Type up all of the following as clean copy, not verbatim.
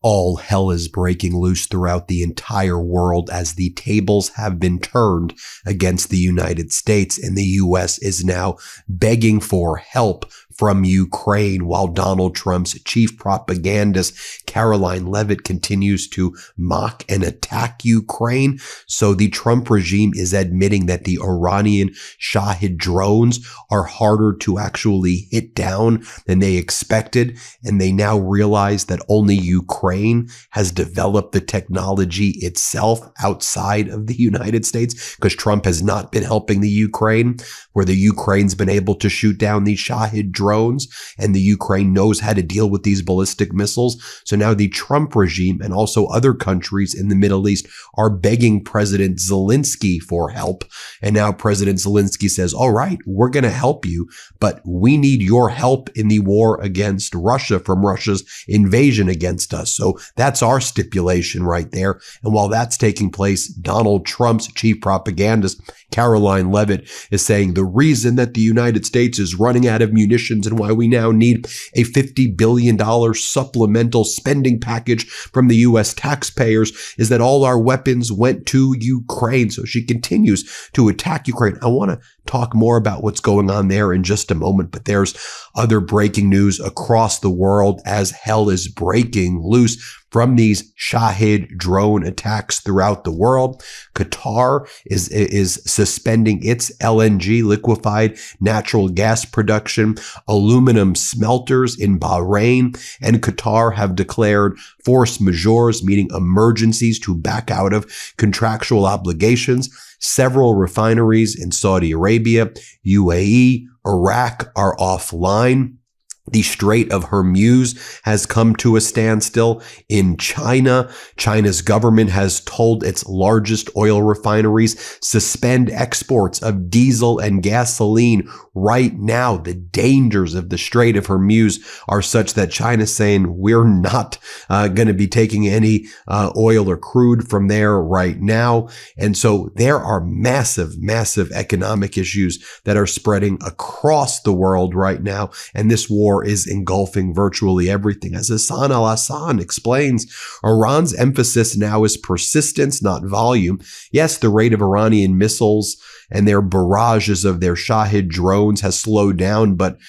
All hell is breaking loose throughout the entire world as the tables have been turned against the United States, and the U.S. is now begging for help from Ukraine, while Donald Trump's chief propagandist, Caroline Leavitt, continues to mock and attack Ukraine. So the Trump regime is admitting that the Iranian Shahed drones are harder to actually hit down than they expected, and they now realize that only Ukraine has developed the technology itself outside of the United States, because Trump has not been helping the Ukraine, where the Ukraine's been able to shoot down these Shahed drones, and the Ukraine knows how to deal with these ballistic missiles. So now the Trump regime and also other countries in the Middle East are begging President Zelenskyy for help. And now President Zelenskyy says, all right, we're going to help you, but we need your help in the war against Russia from Russia's invasion against us. So that's our stipulation right there. And while that's taking place, Donald Trump's chief propagandist, Caroline Leavitt, is saying the reason that the United States is running out of munitions and why we now need a $50 billion supplemental spending package from the U.S. taxpayers is that all our weapons went to Ukraine. So she continues to attack Ukraine. I want to talk more about what's going on there in just a moment, but there's other breaking news across the world as hell is breaking loose from these Shahed drone attacks throughout the world. Qatar is suspending its LNG, liquefied natural gas production. Aluminum smelters in Bahrain and Qatar have declared force majeures, meaning emergencies to back out of contractual obligations. Several refineries in Saudi Arabia, UAE, Iraq are offline. The Strait of Hormuz has come to a standstill in China. China's government has told its largest oil refineries suspend exports of diesel and gasoline right now. The dangers of the Strait of Hormuz are such that China's saying we're not going to be taking any oil or crude from there right now. And so there are massive, massive economic issues that are spreading across the world right now. And this war is engulfing virtually everything. As Hassan al-Hassan explains, Iran's emphasis now is persistence, not volume. Yes, the rate of Iranian missiles and their barrages of their Shahed drones has slowed down, but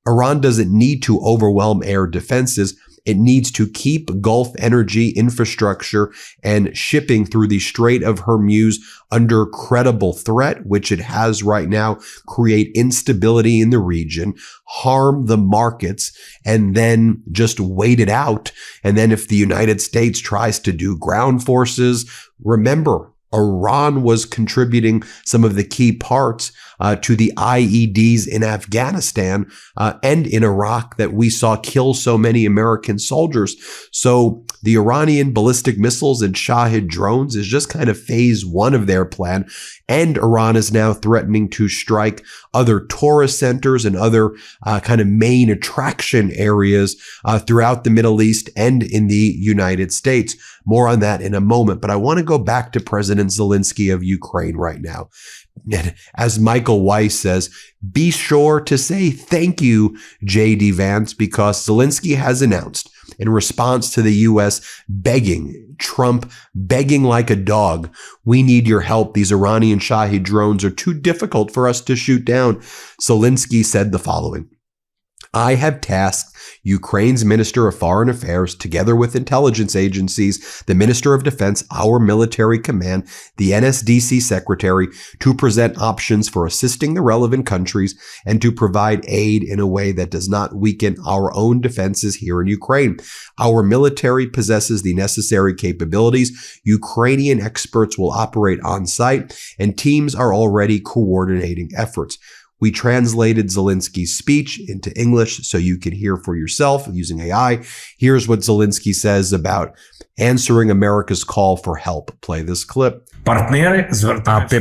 Iran doesn't need to overwhelm air defenses. It needs to keep Gulf energy infrastructure and shipping through the Strait of Hormuz under credible threat, which it has right now, create instability in the region, harm the markets, and then just wait it out. And then if the United States tries to do ground forces, remember, Iran was contributing some of the key parts to the IEDs in Afghanistan and in Iraq that we saw kill so many American soldiers. So the Iranian ballistic missiles and Shahed drones is just kind of phase one of their plan. And Iran is now threatening to strike other tourist centers and other kind of main attraction areas throughout the Middle East and in the United States. More on that in a moment. But I want to go back to President Zelenskyy of Ukraine right now. And as Michael Weiss says, be sure to say thank you, J.D. Vance, because Zelenskyy has announced in response to the U.S. begging, Trump begging like a dog, we need your help. These Iranian Shahed drones are too difficult for us to shoot down. Zelenskyy said the following: I have tasked Ukraine's Minister of Foreign Affairs, together with intelligence agencies, the Minister of Defense, our military command, the NSDC Secretary, to present options for assisting the relevant countries and to provide aid in a way that does not weaken our own defenses here in Ukraine. Our military possesses the necessary capabilities. Ukrainian experts will operate on site, and teams are already coordinating efforts. We translated Zelenskyy's speech into English so you can hear for yourself using AI. Here's what Zelenskyy says about answering America's call for help. Play this clip. Our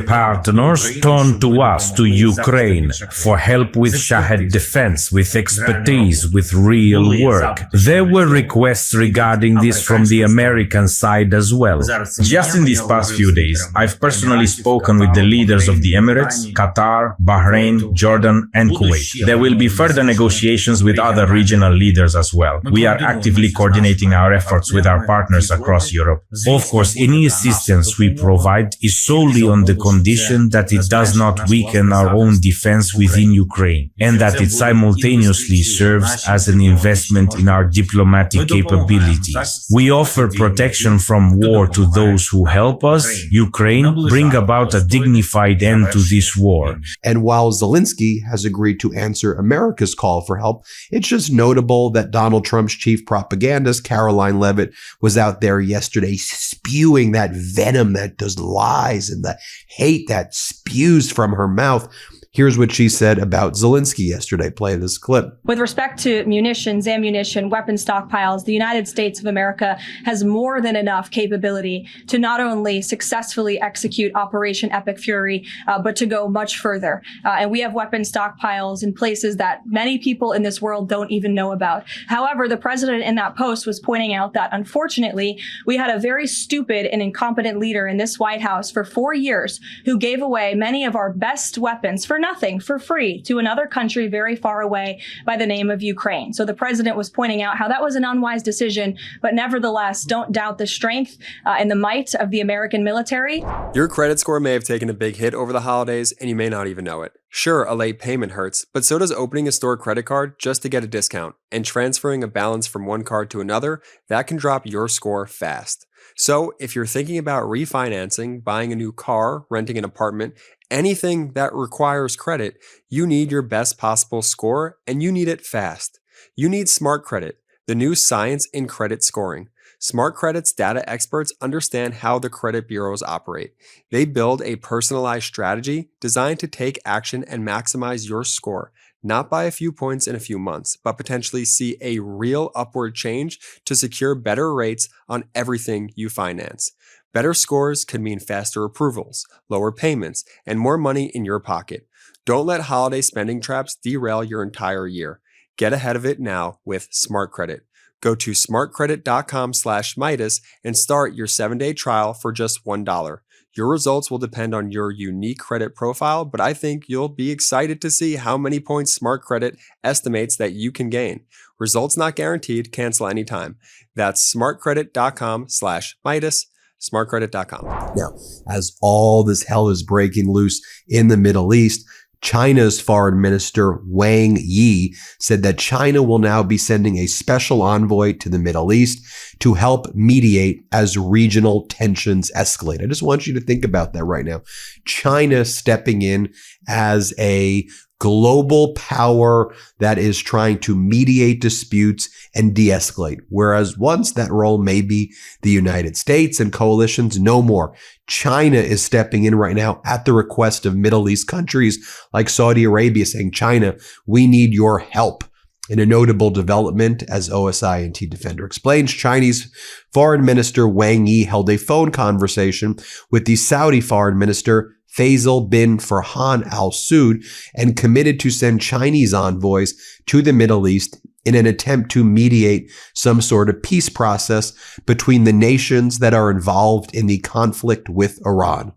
partners turned to us, to Ukraine, for help with Shahed defense, with expertise, with real work. There were requests regarding this from the American side as well. Just in these past few days, I've personally spoken with the leaders of the Emirates, Qatar, Bahrain, Jordan, and Kuwait. There will be further negotiations with other regional leaders as well. We are actively coordinating our efforts with our partners across Europe. Of course, any assistance we provide is solely on the condition that it does not weaken our own defense within Ukraine, and that it simultaneously serves as an investment in our diplomatic capabilities. We offer protection from war to those who help us, Ukraine, bring about a dignified end to this war. And while Zelenskyy has agreed to answer America's call for help, it's just notable that Donald Trump's chief propagandist, Caroline Leavitt, was out there yesterday spewing that venom, that those lies and the hate that spews from her mouth. Here's what she said about Zelenskyy yesterday. Play this clip. With respect to munitions, ammunition, weapon stockpiles, the United States of America has more than enough capability to not only successfully execute Operation Epic Fury, but to go much further. And we have weapon stockpiles in places that many people in this world don't even know about. However, the president in that post was pointing out that, unfortunately, we had a very stupid and incompetent leader in this White House for 4 years who gave away many of our best weapons for nothing, for free, to another country very far away by the name of Ukraine. So the president was pointing out how that was an unwise decision, but nevertheless, don't doubt the strength and the might of the American military. Your credit score may have taken a big hit over the holidays, and you may not even know it. Sure, a late payment hurts, but so does opening a store credit card just to get a discount, and transferring a balance from one card to another, that can drop your score fast. So if you're thinking about refinancing, buying a new car, renting an apartment, anything that requires credit, you need your best possible score, and you need it fast. You need Smart Credit, the new science in credit scoring. Smart Credit's data experts understand how the credit bureaus operate. They build a personalized strategy designed to take action and maximize your score, not by a few points in a few months, but potentially see a real upward change to secure better rates on everything you finance. Better scores could mean faster approvals, lower payments, and more money in your pocket. Don't let holiday spending traps derail your entire year. Get ahead of it now with Smart Credit. Go to smartcredit.com/Meidas and start your 7-day trial for just $1. Your results will depend on your unique credit profile, but I think you'll be excited to see how many points Smart Credit estimates that you can gain. Results not guaranteed. Cancel anytime. That's smartcredit.com/Meidas. smartcredit.com. Now, as all this hell is breaking loose in the Middle East, China's Foreign Minister Wang Yi said that China will now be sending a special envoy to the Middle East to help mediate as regional tensions escalate. I just want you to think about that right now. China stepping in as a global power that is trying to mediate disputes and de-escalate. Whereas once that role may be the United States and coalitions, no more. China is stepping in right now at the request of Middle East countries like Saudi Arabia, saying, China, we need your help. In a notable development, as OSINT Defender explains, Chinese Foreign Minister Wang Yi held a phone conversation with the Saudi Foreign Minister Faisal bin Farhan Al Saud and committed to send Chinese envoys to the Middle East in an attempt to mediate some sort of peace process between the nations that are involved in the conflict with Iran.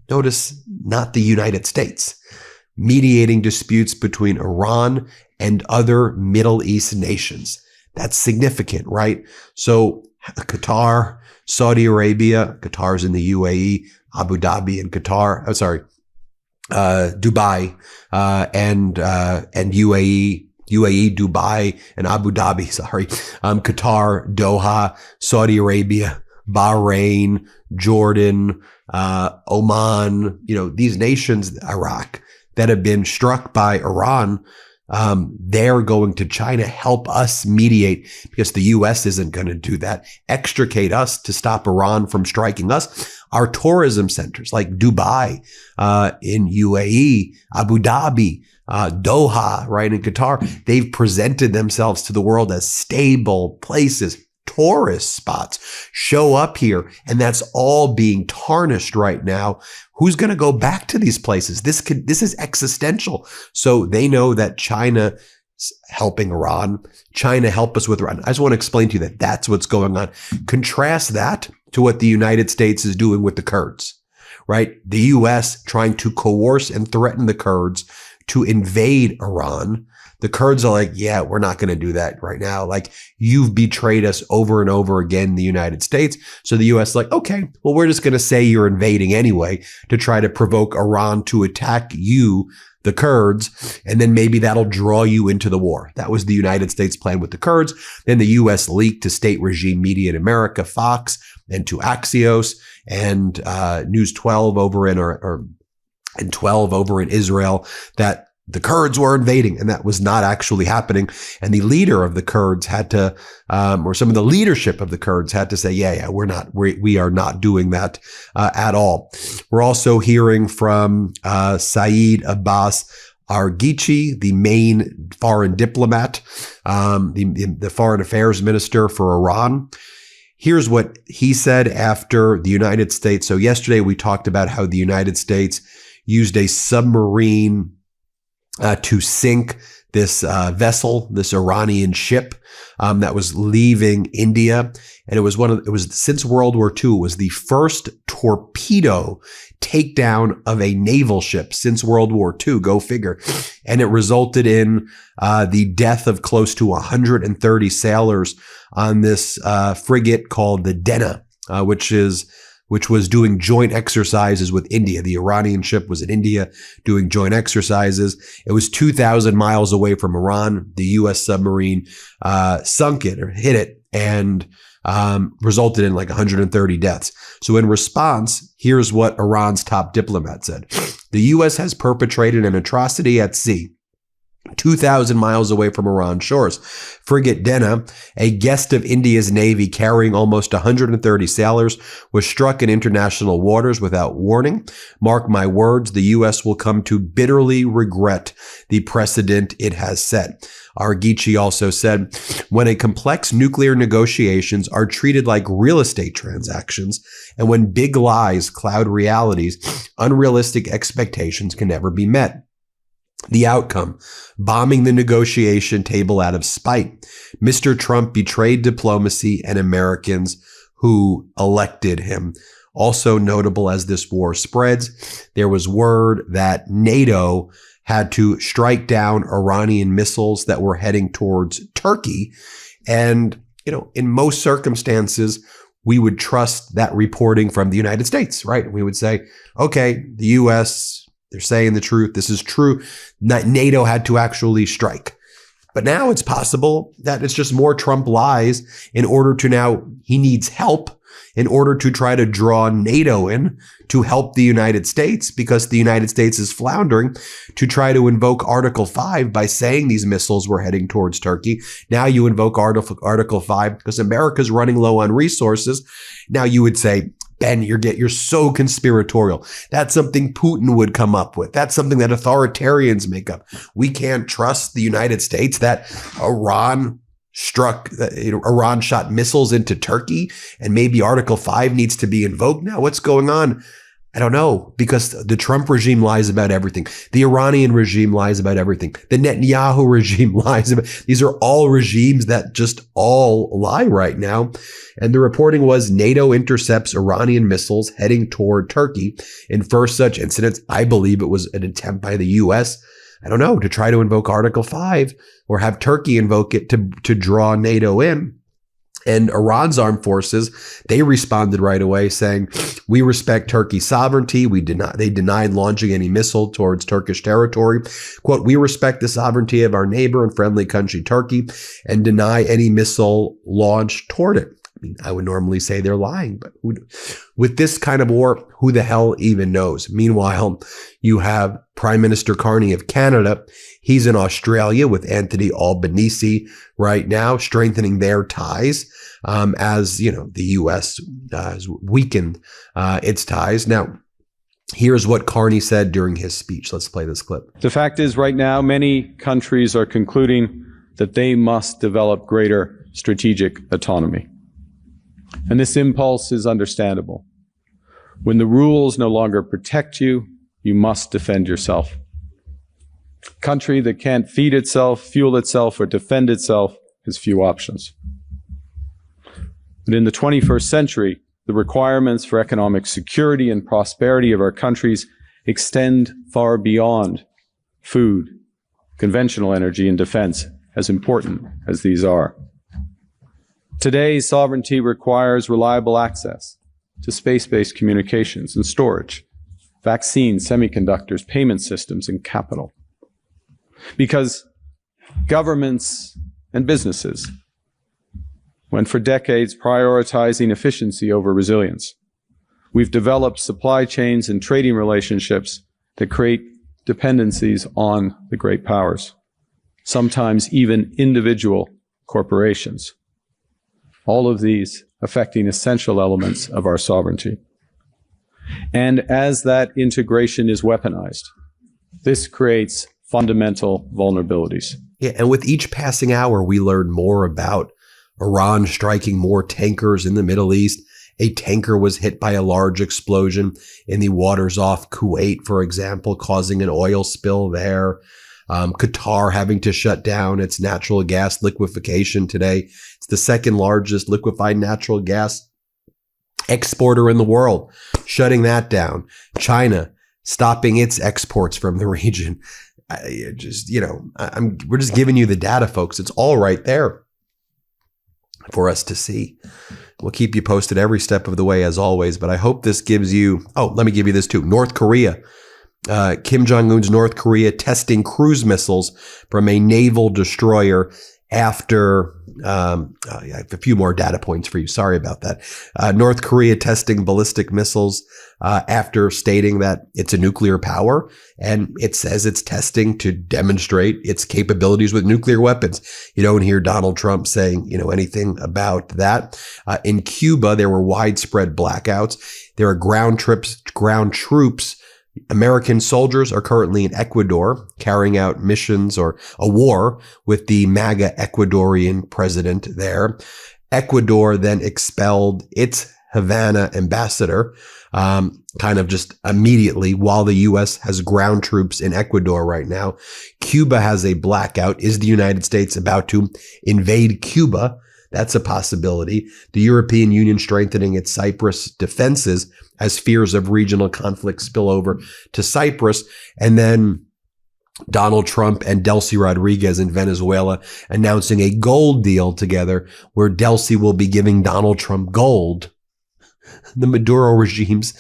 Notice, not the United States. Mediating disputes between Iran and other Middle East nations. That's significant, right? So Qatar, Saudi Arabia, Qatar's in the UAE, Abu Dhabi and Qatar, Dubai, and UAE, Dubai, and Abu Dhabi, Qatar, Doha, Saudi Arabia, Bahrain, Jordan, Oman, these nations, Iraq, that have been struck by Iran, they're going to China, help us mediate, because the U.S. isn't going to do that, extricate us to stop Iran from striking us. Our tourism centers like Dubai, in UAE, Abu Dhabi, Doha, right, in Qatar, they've presented themselves to the world as stable places, tourist spots show up here, and that's all being tarnished right now. Who's going to go back to these places? This is existential. So they know that China helping Iran, China help us with Iran. I just want to explain to you that that's what's going on. Contrast that to what the United States is doing with the Kurds, right? The U.S. trying to coerce and threaten the Kurds to invade Iran. The Kurds are like, yeah, we're not going to do that right now. Like, you've betrayed us over and over again, the United States. So the U.S. is like, okay, well, we're just going to say you're invading anyway to try to provoke Iran to attack you, the Kurds, and then maybe that'll draw you into the war. That was the United States plan with the Kurds. Then the U.S. leaked to state regime media in America, Fox, and to Axios and News 12 over in and 12 over in Israel that the Kurds were invading, and that was not actually happening. And the leader of the Kurds had to, or some of the leadership of the Kurds had to say, we are not doing that at all. We're also hearing from Saeed Abbas Arghichi, the main foreign diplomat, the foreign affairs minister for Iran. Here's what he said after the United States. So yesterday we talked about how the United States used a submarine to sink this vessel, this Iranian ship that was leaving India. And it was since World War II, it was the first torpedo takedown of a naval ship since World War II, go figure. And it resulted in the death of close to 130 sailors on this frigate called the Denna, which was doing joint exercises with India. The Iranian ship was in India doing joint exercises. It was 2,000 miles away from Iran. The U.S. submarine sunk it or hit it and resulted in like 130 deaths. So in response, here's what Iran's top diplomat said. The U.S. has perpetrated an atrocity at sea, 2,000 miles away from Iran shores. Frigate Denna, a guest of India's Navy carrying almost 130 sailors, was struck in international waters without warning. Mark my words, the U.S. will come to bitterly regret the precedent it has set. Arghichi also said, when a complex nuclear negotiations are treated like real estate transactions, and when big lies cloud realities, unrealistic expectations can never be met. The outcome, bombing the negotiation table out of spite. Mr. Trump betrayed diplomacy and Americans who elected him. Also notable as this war spreads, there was word that NATO had to strike down Iranian missiles that were heading towards Turkey. And, in most circumstances, we would trust that reporting from the United States, right? We would say, okay, the U.S., they're saying the truth. This is true. NATO had to actually strike. But now it's possible that it's just more Trump lies in order to now he needs help in order to try to draw NATO in to help the United States because the United States is floundering to try to invoke Article 5 by saying these missiles were heading towards Turkey. Now you invoke Article 5 because America's running low on resources. Now you would say, Ben, you're so conspiratorial. That's something Putin would come up with. That's something that authoritarians make up. We can't trust the United States that Iran shot missiles into Turkey and maybe Article 5 needs to be invoked. Now, what's going on? I don't know, because the Trump regime lies about everything. The Iranian regime lies about everything. The Netanyahu regime lies about. These are all regimes that just all lie right now. And the reporting was NATO intercepts Iranian missiles heading toward Turkey. In first such incidents, I believe it was an attempt by the U.S., I don't know, to try to invoke Article 5 or have Turkey invoke it to draw NATO in. And Iran's armed forces, they responded right away saying, we respect Turkey's sovereignty. They denied launching any missile towards Turkish territory. Quote, we respect the sovereignty of our neighbor and friendly country, Turkey, and deny any missile launch toward it. I mean, I would normally say they're lying, but with this kind of war, who the hell even knows? Meanwhile, you have Prime Minister Carney of Canada. He's in Australia with Anthony Albanese right now, strengthening their ties as, the U.S. Has weakened its ties. Now, here's what Carney said during his speech. Let's play this clip. The fact is, right now, many countries are concluding that they must develop greater strategic autonomy. And this impulse is understandable. When the rules no longer protect you, you must defend yourself. A country that can't feed itself, fuel itself, or defend itself has few options. But in the 21st century, the requirements for economic security and prosperity of our countries extend far beyond food, conventional energy, and defense, as important as these are. Today, sovereignty requires reliable access to space-based communications and storage, vaccines, semiconductors, payment systems, and capital. Because governments and businesses went for decades prioritizing efficiency over resilience. We've developed supply chains and trading relationships that create dependencies on the great powers, sometimes even individual corporations. All of these affecting essential elements of our sovereignty. And as that integration is weaponized, this creates fundamental vulnerabilities. Yeah, and with each passing hour, we learn more about Iran striking more tankers in the Middle East. A tanker was hit by a large explosion in the waters off Kuwait, for example, causing an oil spill there. Qatar having to shut down its natural gas liquefaction today. It's the second largest liquefied natural gas exporter in the world, shutting that down. China stopping its exports from the region. We're just giving you the data, folks. It's all right there for us to see. We'll keep you posted every step of the way, as always, but I hope this gives you, let me give you this too. North Korea. Kim Jong-un's North Korea testing cruise missiles from a naval destroyer after, I have a few more data points for you. Sorry about that. North Korea testing ballistic missiles after stating that it's a nuclear power, and it says it's testing to demonstrate its capabilities with nuclear weapons. You don't hear Donald Trump saying, anything about that. In Cuba, there were widespread blackouts. There are ground troops. American soldiers are currently in Ecuador carrying out missions or a war with the MAGA Ecuadorian president there. Ecuador then expelled its Havana ambassador, kind of just immediately, while the U.S. has ground troops in Ecuador right now. Cuba has a blackout. Is the United States about to invade Cuba? That's a possibility. The European Union strengthening its Cyprus defenses as fears of regional conflict spill over to Cyprus. And then Donald Trump and Delcy Rodriguez in Venezuela announcing a gold deal together where Delcy will be giving Donald Trump gold. The Maduro regimes,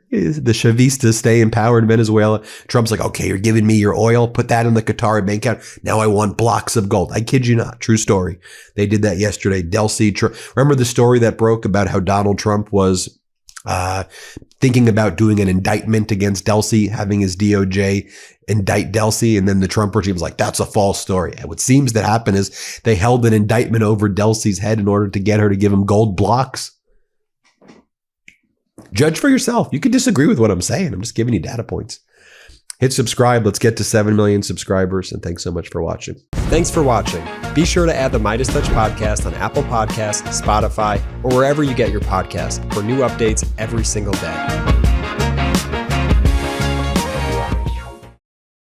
the Chavistas stay in power in Venezuela. Trump's like, okay, you're giving me your oil. Put that in the Qatari bank account. Now I want blocks of gold. I kid you not. True story. They did that yesterday. Delcy, remember the story that broke about how Donald Trump was thinking about doing an indictment against Delcy, having his DOJ indict Delcy, and then the Trump regime was like, that's a false story. And what seems to happen is they held an indictment over Delcy's head in order to get her to give him gold blocks. Judge for yourself. You can disagree with what I'm saying. I'm just giving you data points. Hit subscribe. Let's get to 7 million subscribers. And thanks so much for watching. Thanks for watching. Be sure to add the MeidasTouch podcast on Apple Podcasts, Spotify, or wherever you get your podcasts for new updates every single day.